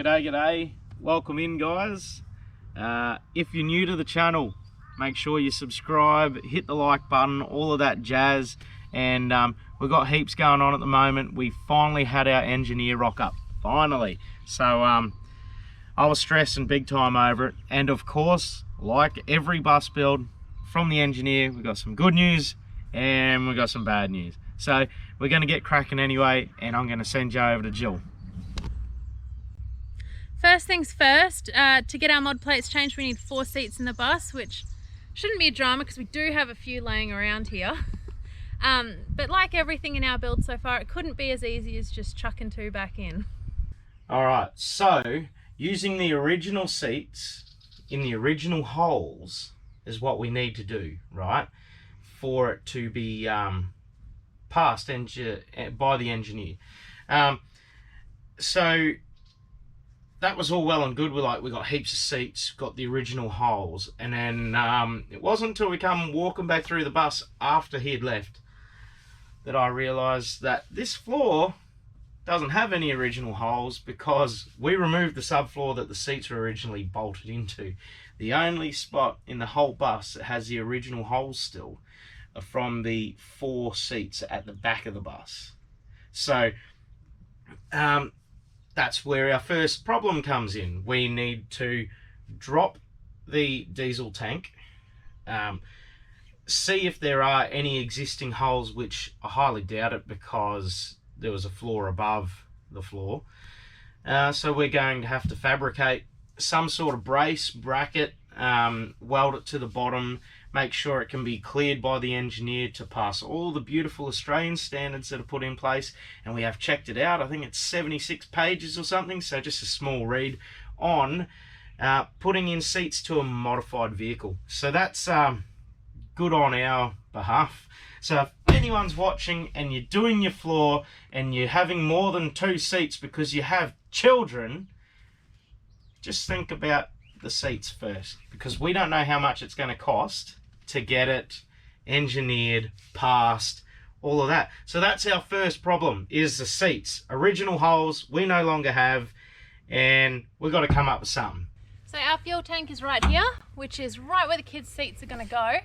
G'day. Welcome in, guys. If you're new to the channel, make sure you subscribe, hit the like button, all of that jazz. And we've got heaps going on at the moment. We finally had our engineer rock up, finally. So I was stressing big time over it. And of course, like every bus build from the engineer, we've got some good news and we've got some bad news. So we're going to get cracking anyway, and I'm going to send you over to Jill. First things first, to get our mod plates changed, we need 4 seats in the bus, which shouldn't be a drama because we do have a few laying around here. But like everything in our build so far, it couldn't be as easy as just chucking 2 back in. Alright, so using the original seats in the original holes is what we need to do, right? For it to be passed by the engineer. So that was all well and good. We got heaps of seats, got the original holes, and then it wasn't until we come walking back through the bus after he had left that I realised that this floor doesn't have any original holes because we removed the subfloor that the seats were originally bolted into. The only spot in the whole bus that has the original holes still are from the 4 seats at the back of the bus. So that's where our first problem comes in. We need to drop the diesel tank, see if there are any existing holes, which I highly doubt it because there was a floor above the floor. So we're going to have to fabricate some sort of brace, bracket, weld it to the bottom, make sure it can be cleared by the engineer to pass all the beautiful Australian standards that are put in place. And we have checked it out. I think it's 76 pages or something, so just a small read on putting in seats to a modified vehicle. So that's good on our behalf. So if anyone's watching and you're doing your floor and you're having more than 2 seats because you have children, just think about the seats first, because we don't know how much it's going to cost to get it engineered, passed, all of that. So that's our first problem, is the seats. Original holes we no longer have, and we've got to come up with something. So our fuel tank is right here, which is right where the kids' seats are going to go.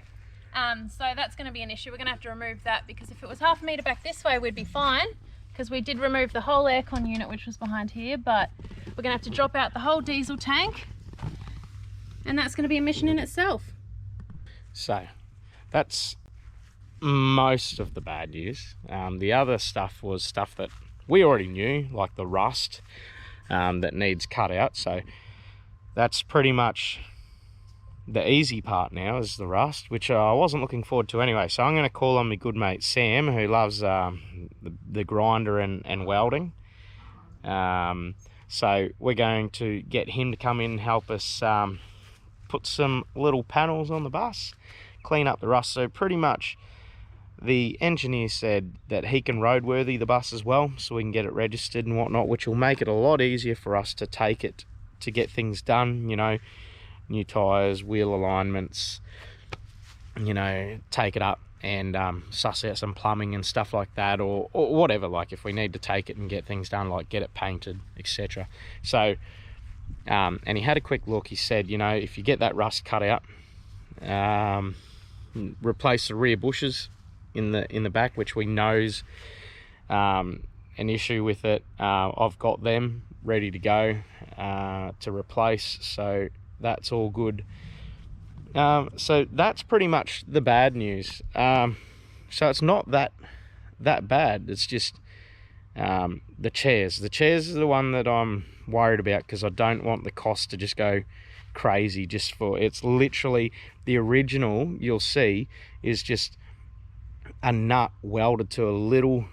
So that's going to be an issue. We're going to have to remove that, because if it was half a metre back this way, we'd be fine, because we did remove the whole aircon unit, which was behind here. But we're going to have to drop out the whole diesel tank, and that's going to be a mission in itself. So that's most of the bad news. The other stuff was stuff that we already knew, like the rust that needs cut out. So that's pretty much the easy part now, is the rust, which I wasn't looking forward to anyway. So I'm going to call on my good mate Sam, who loves the grinder and welding. So we're going to get him to come in and help us put some little panels on the bus, clean up the rust. So pretty much the engineer said that he can roadworthy the bus as well, so we can get it registered and whatnot, which will make it a lot easier for us to take it to get things done, you know, new tires, wheel alignments, you know, take it up and suss out some plumbing and stuff like that, or whatever, like if we need to take it and get things done, like get it painted, etc. So and he had a quick look. He said, you know, if you get that rust cut out, replace the rear bushes in the back, which we know's an issue with it. I've got them ready to go to replace, so that's all good. So that's pretty much the bad news. So it's not that bad. It's just the chairs. The chairs is the one that I'm worried about, because I don't want the cost to just go crazy just for, it's literally the original, you'll see, is just a nut welded to a little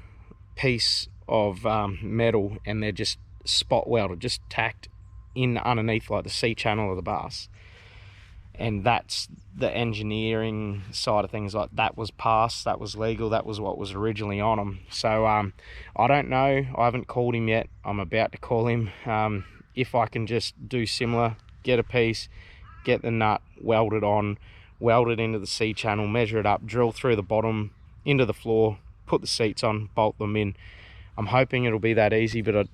piece of metal, and they're just spot welded, just tacked in underneath like the C channel of the bus. And that's the engineering side of things. Like, that was passed, that was legal, that was what was originally on them. So I don't know, I haven't called him yet. I'm about to call him. If I can just do similar, get a piece, get the nut welded on, weld it into the C channel, measure it up, drill through the bottom into the floor, put the seats on, bolt them in. I'm hoping it'll be that easy, but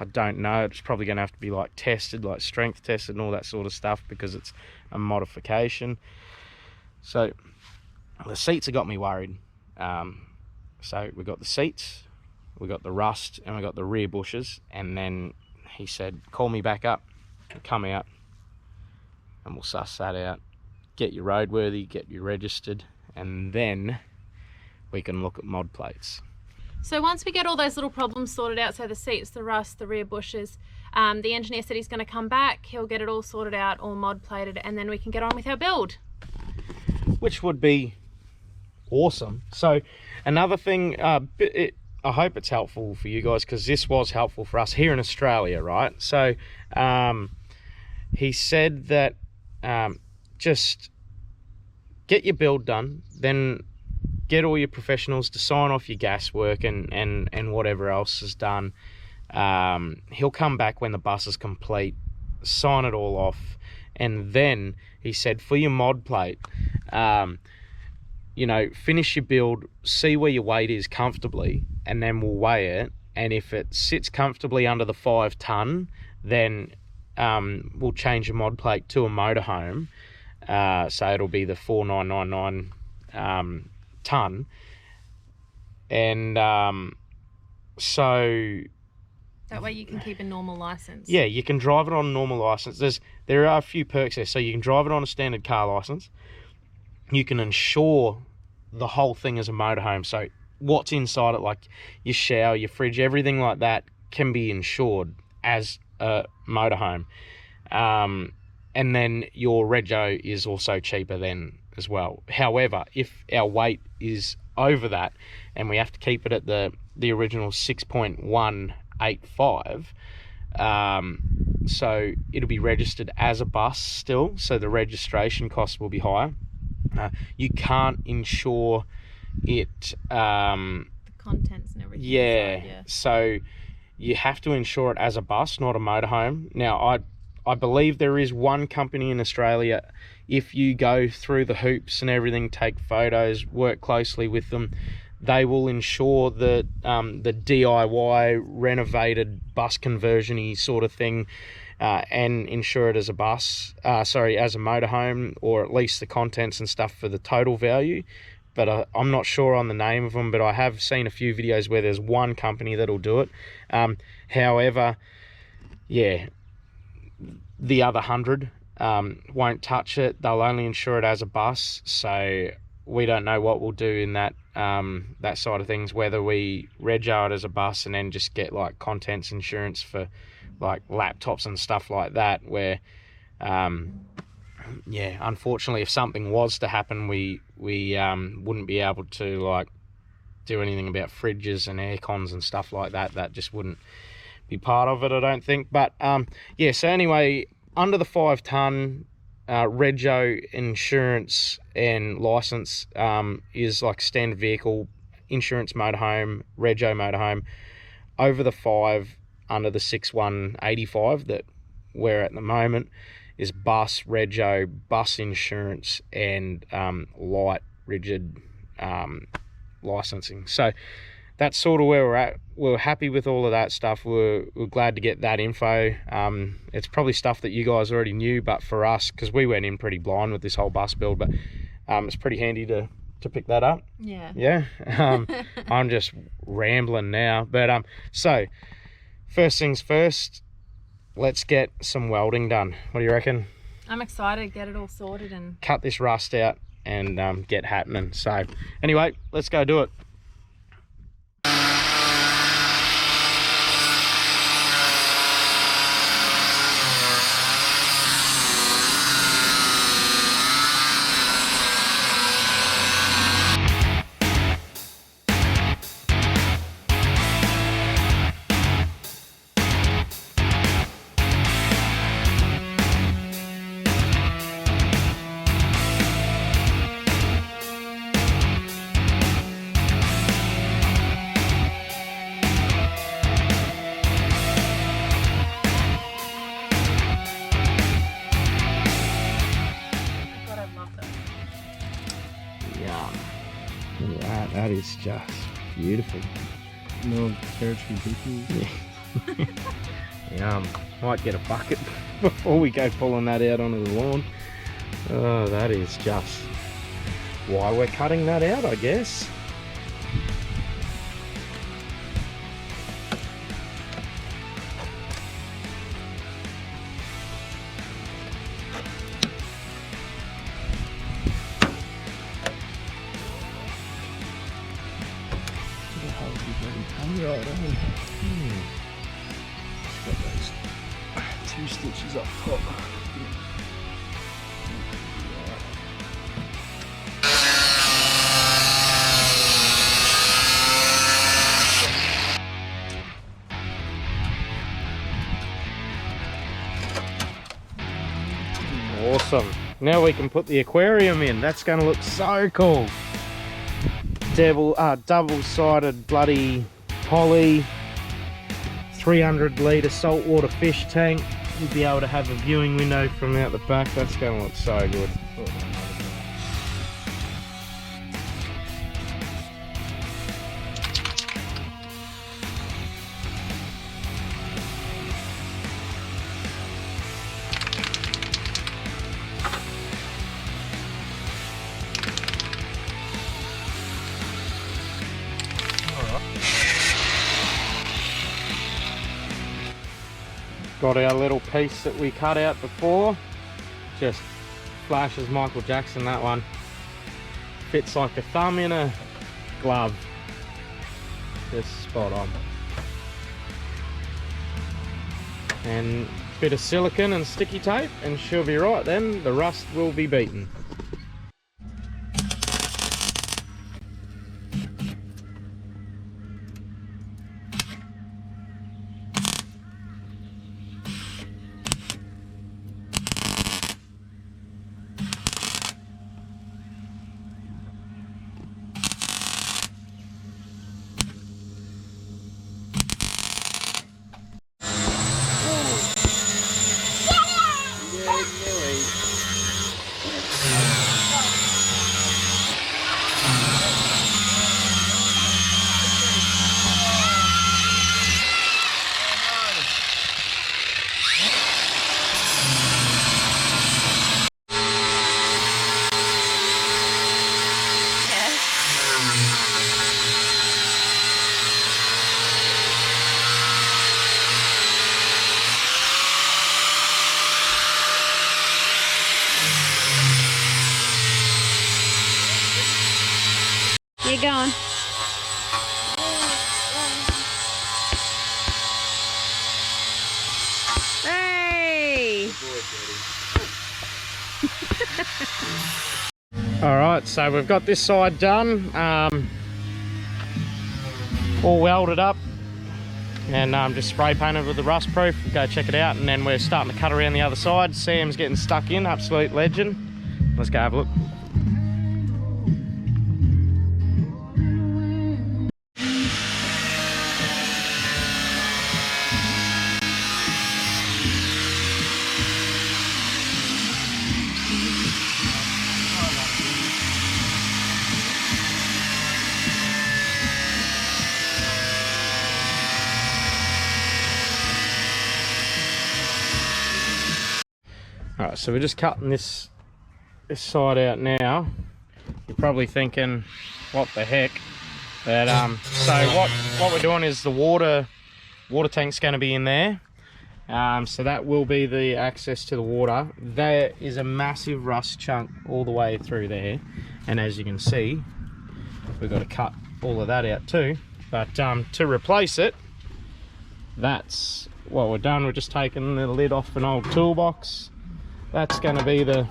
I don't know. It's probably going to have to be like tested, like strength tested and all that sort of stuff, because it's a modification. So the seats have got me worried. So we got the seats, we got the rust, and we got the rear bushes. And then he said, call me back up, come out, and we'll suss that out, get you roadworthy, get you registered, and then we can look at mod plates. So once we get all those little problems sorted out, so the seats, the rust, the rear bushes, the engineer said he's going to come back, he'll get it all sorted out, all mod plated, and then we can get on with our build. Which would be awesome. So another thing, I hope it's helpful for you guys, because this was helpful for us here in Australia, right? So he said that just get your build done, then get all your professionals to sign off your gas work and whatever else is done. He'll come back when the bus is complete, sign it all off, and then he said for your mod plate, you know, finish your build, see where your weight is comfortably, and then we'll weigh it. And if it sits comfortably under the 5 ton, then we'll change your mod plate to a motorhome. So it'll be the 4999 ton. And so that way you can keep a normal license. Yeah, you can drive it on a normal license. There are a few perks there. So you can drive it on a standard car license. You can insure the whole thing as a motorhome. So what's inside it, like your shower, your fridge, everything like that, can be insured as a motorhome. And then your rego is also cheaper then as well. However, if our weight is over that and we have to keep it at the original 6.185, so it'll be registered as a bus still, so the registration cost will be higher. You can't insure it, the contents and everything. Yeah, so you have to insure it as a bus, not a motorhome. Now I believe there is one company in Australia, if you go through the hoops and everything, take photos, work closely with them, they will insure the DIY renovated bus conversion-y sort of thing, and insure it as a bus, as a motorhome, or at least the contents and stuff for the total value. But I'm not sure on the name of them, but I have seen a few videos where there's one company that'll do it. However, yeah, the other 100 won't touch it. They'll only insure it as a bus. So we don't know what we'll do in that that side of things, whether we rego it as a bus and then just get like contents insurance for like laptops and stuff like that, where yeah, unfortunately if something was to happen, we wouldn't be able to like do anything about fridges and air cons and stuff like that. That just wouldn't be part of it, I don't think. But yeah, so anyway, under the 5 ton, rego insurance and license is like standard vehicle insurance motorhome, rego motorhome. Over the 5, under the 6185 that we're at the moment, is bus, rego, bus insurance, and light rigid licensing. So that's sort of where we're at. We're happy with all of that stuff. We're glad to get that info. It's probably stuff that you guys already knew, but for us, because we went in pretty blind with this whole bus build, but it's pretty handy to pick that up. Yeah. I'm just rambling now, but so first things first, let's get some welding done. What do you reckon? I'm excited to get it all sorted and cut this rust out and get happening. So anyway, let's go do it. That is just beautiful. No territory beating. Yeah. Might get a bucket before we go pulling that out onto the lawn. Oh, that is just why we're cutting that out, I guess. Got those 2 stitches up top. Awesome. Now we can put the aquarium in. That's going to look so cool. Double-sided bloody poly, 300 litre saltwater fish tank. You'll be able to have a viewing window from out the back. That's going to look so good. Got our little piece that we cut out before. Just flashes Michael Jackson, that one. Fits like a thumb in a glove. Just spot on. And a bit of silicone and sticky tape and she'll be right then. The rust will be beaten. You're going. Hey! Alright, so we've got this side done. All welded up. And just spray painted with the rust proof. Go check it out. And then we're starting to cut around the other side. Sam's getting stuck in, absolute legend. Let's go have a look. Alright, so we're just cutting this side out now. You're probably thinking, what the heck? But so what we're doing is the water tank's going to be in there. So that will be the access to the water. There is a massive rust chunk all the way through there, and as you can see, we've got to cut all of that out too. But to replace it, that's what we've done. We're just taking the lid off an old toolbox. That's going to be the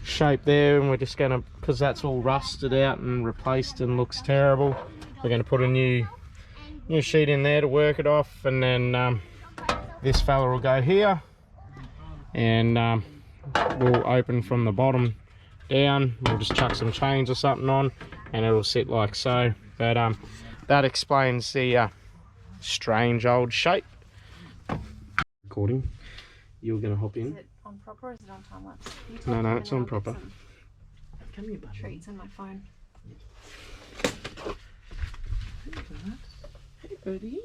shape there, and we're just going to, because that's all rusted out and replaced and looks terrible, we're going to put a new sheet in there to work it off, and then this fella will go here, and we'll open from the bottom down. We'll just chuck some chains or something on and it'll sit like so. But that explains the strange old shape. Recording. You're going to hop in. Is it on proper or is it on time lapse? No, it's on proper. Come here, buddy. Treats in my phone. Hey, bud. Hey, buddy.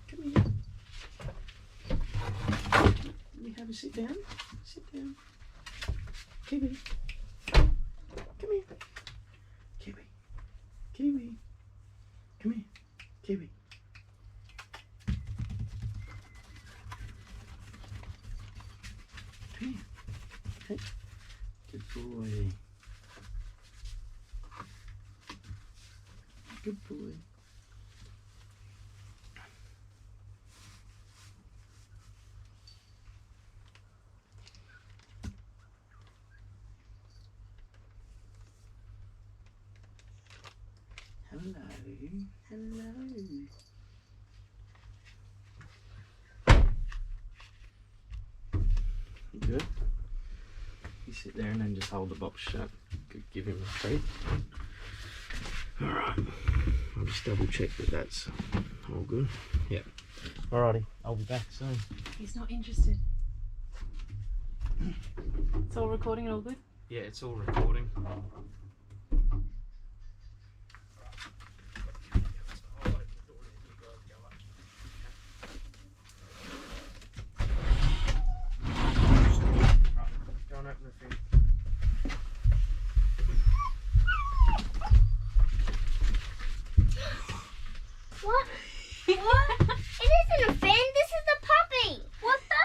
Come here. Let me have a sit down. Sit down. Kiwi. Come here. Kiwi. Kiwi. Come here. Kiwi. Come here. Hey. Good boy. Good boy. Hello. Hello. You good? You sit there and then just hold the box shut. Could give him a treat. Alright. I'll just double check that that's all good. Yep. Alrighty. I'll be back soon. He's not interested. It's all recording and all good? Yeah, it's all recording. What? What? It isn't a fan, this is the puppy. What the?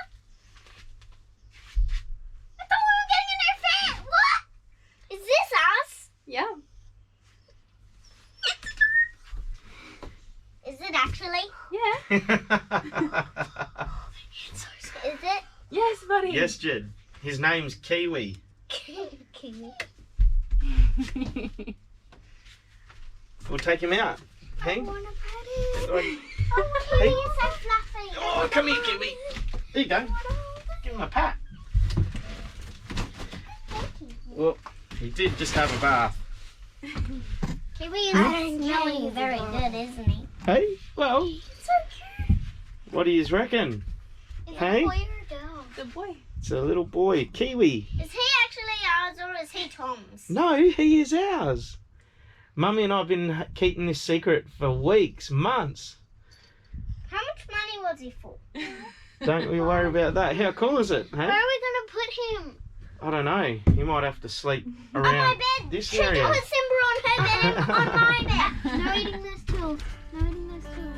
I thought we were getting a new fan. What? Is this us? Yeah. Is it actually? Yeah. Is it? Yes, buddy. Yes, Jedd. His name's Kiwi. Kiwi. We'll take him out. I Hey? want to pet him. Hey. Oh, Kiwi is so fluffy. Oh, come here, Kiwi. There you go. Give him a pat. Well, he did just have a bath. Kiwi is smelling very good, isn't he? Hey? Well, So cute. what do you reckon? Is Hey? it a boy or a girl? Good boy. It's a little boy. Kiwi. Is he actually ours or is he Tom's? No, he is ours. Mummy and I have been keeping this secret for weeks, months. How much money was he for? Don't we worry about that. How cool is it, Where hey? are we going to put him? I don't know. You might have to sleep On my around bed. this She can area. put Simba on her bed and on my bed. No eating this too. No eating this too.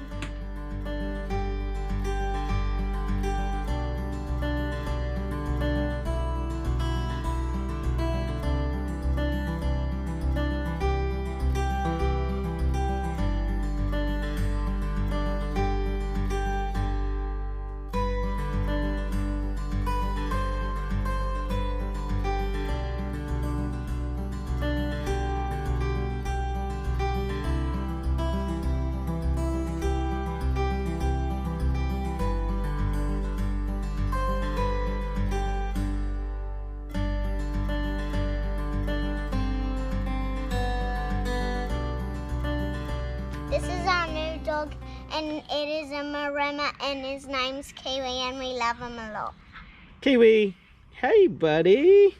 This is our new dog, and it is a Maremma, and his name's Kiwi, and we love him a lot. Kiwi. Hey, buddy.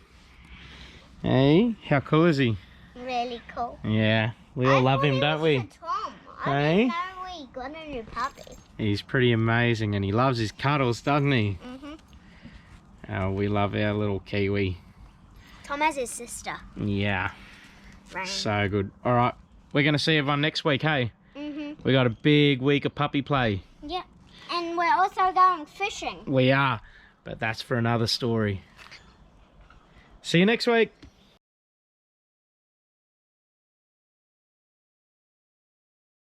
Hey, how cool is he? Really cool. Yeah, we all love him, don't we? Tom. Hey? I didn't know we got a new puppy. He's pretty amazing and he loves his cuddles, doesn't he? Oh, we love our little Kiwi. Tom has his sister. Yeah, Rain. so good. All right, we're going to see everyone next week, hey? We got a big week of puppy play. Yeah. And we're also going fishing. We are, but that's for another story. See you next week.